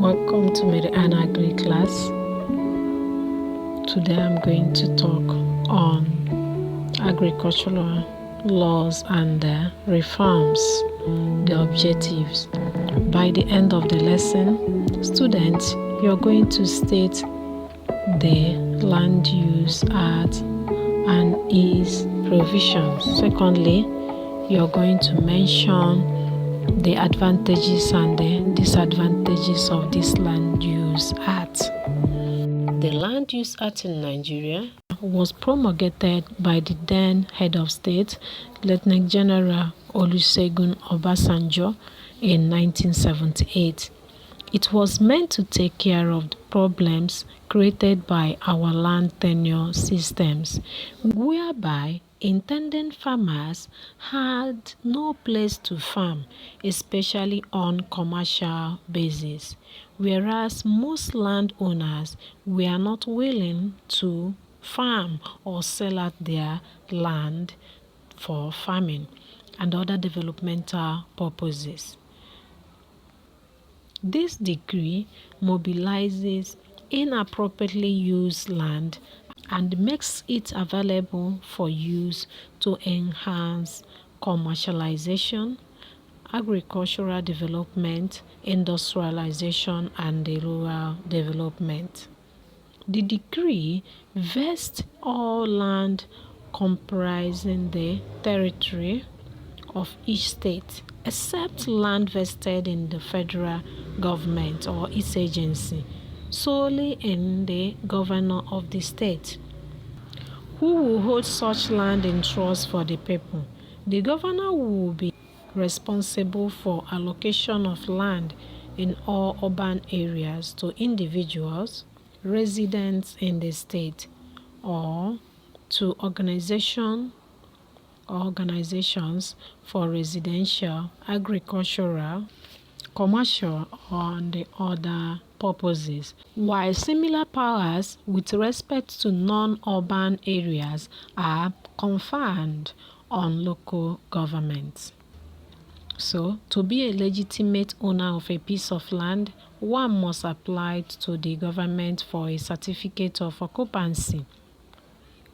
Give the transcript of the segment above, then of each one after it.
Welcome to Mariana Agri class. Today I'm going to talk on agricultural laws and reforms, the objectives. By the end of the lesson, students, you're going to state the Land Use Act and its provisions. Secondly, you're going to mention the advantages and the disadvantages of this Land Use Act. The Land Use Act in Nigeria was promulgated by the then head of state, Lieutenant General Olusegun Obasanjo, in 1978. It was meant to take care of the problems created by our land tenure systems, whereby intended farmers had no place to farm, especially on commercial basis, whereas most landowners were not willing to farm or sell out their land for farming and other developmental purposes. This decree mobilizes inappropriately used land and makes it available for use to enhance commercialization, agricultural development, industrialization, and rural development. The decree vests all land comprising the territory of each state, except land vested in the federal government or its agency, solely in the governor of the state, who will hold such land in trust for the people. The governor will be responsible for allocation of land in all urban areas to individuals, residents in the state, or to organizations for residential, agricultural, commercial, and other purposes, while similar powers with respect to non-urban areas are conferred on local governments. So, to be a legitimate owner of a piece of land, one must apply to the government for a certificate of occupancy.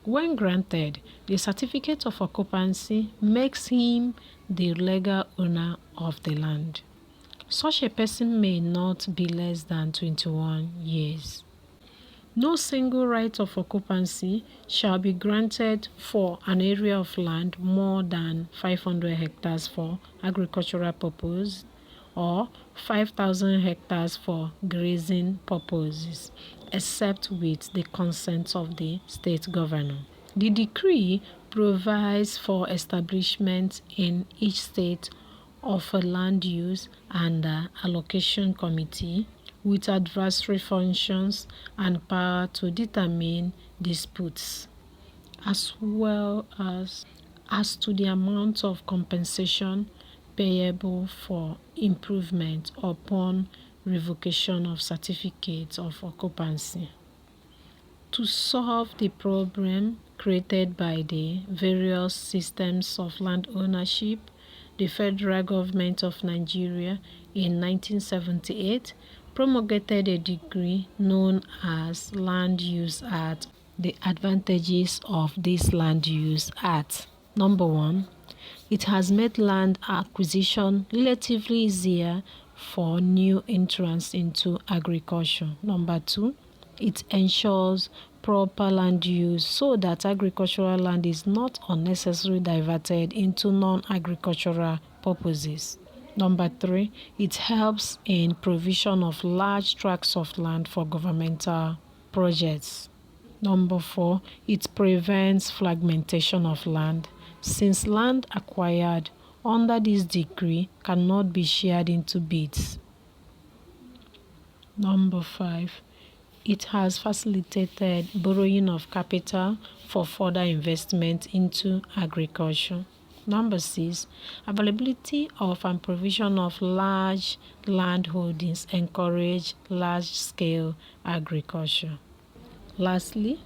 When granted, the certificate of occupancy makes him the legal owner of the land. Such a person may not be less than 21 years. No single right of occupancy shall be granted for an area of land more than 500 hectares for agricultural purposes or 5,000 hectares for grazing purposes, except with the consent of the state governor. The decree provides for establishment in each state of a land use and allocation committee with advisory functions and power to determine disputes, as well as to the amount of compensation payable for improvement upon revocation of certificates of occupancy. To solve the problem created by the various systems of land ownership, the federal government of Nigeria in 1978 promulgated a decree known as Land Use Act. The advantages of this Land Use Act. Number one, it has made land acquisition relatively easier for new entrants into agriculture. Number two, it ensures proper land use so that agricultural land is not unnecessarily diverted into non-agricultural purposes. Number three, it helps in provision of large tracts of land for governmental projects. Number four, it prevents fragmentation of land, since land acquired under this decree cannot be shared into bits. Number five, it has facilitated borrowing of capital for further investment into agriculture. Number six, availability of and provision of large land holdings encourage large-scale agriculture. Lastly,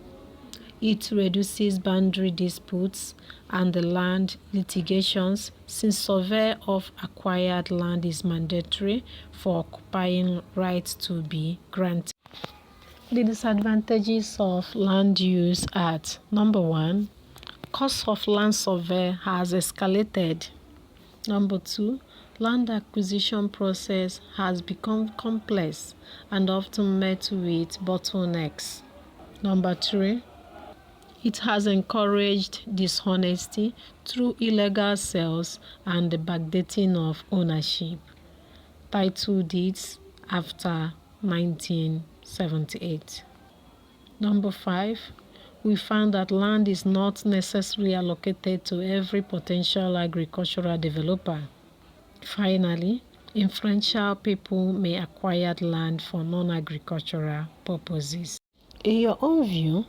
It reduces boundary disputes and the land litigations since survey of acquired land is mandatory for occupying rights to be granted. The disadvantages of land use at number 1, cost of land survey has escalated. Number 2, land acquisition process has become complex and often met with bottlenecks. Number 3, it has encouraged dishonesty through illegal sales and the backdating of ownership. Title deeds after 1978. Number 5, we found that land is not necessarily allocated to every potential agricultural developer. Finally, influential people may acquire land for non-agricultural purposes. In your own view,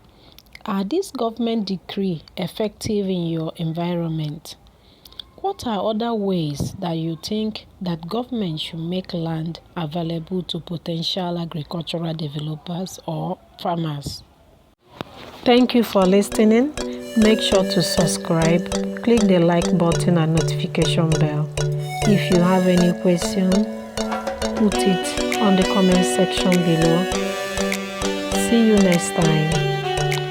are these government decrees effective in your environment? What are other ways that you think that government should make land available to potential agricultural developers or farmers? Thank you for listening. Make sure to subscribe, click the like button and notification bell. If you have any question, put it on the comment section below. See you next time.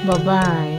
Bye-bye.